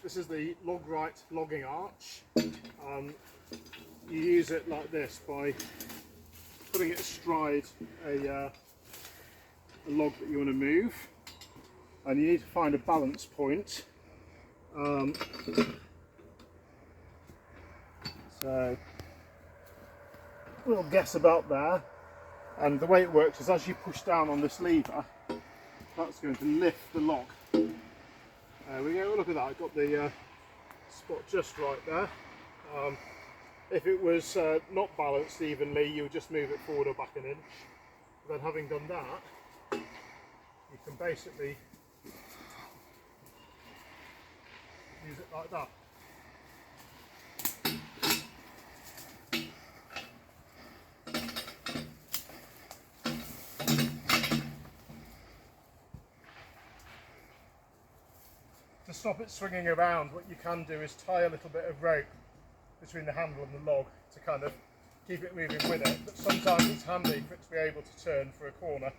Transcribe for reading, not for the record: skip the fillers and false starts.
This is the Logrite logging arch. You use it like this by putting it astride a log that you want to move, and you need to find a balance point. So we'll guess about there, and the way it works is as you push down on this lever, that's going to lift the log. There we go, look at that, I got the spot just right there. If it was not balanced evenly, you would just move it forward or back an inch. Then having done that, you can basically use it like that. To stop it swinging around, what you can do is tie a little bit of rope between the handle and the log to kind of keep it moving with it, but sometimes it's handy for it to be able to turn for a corner.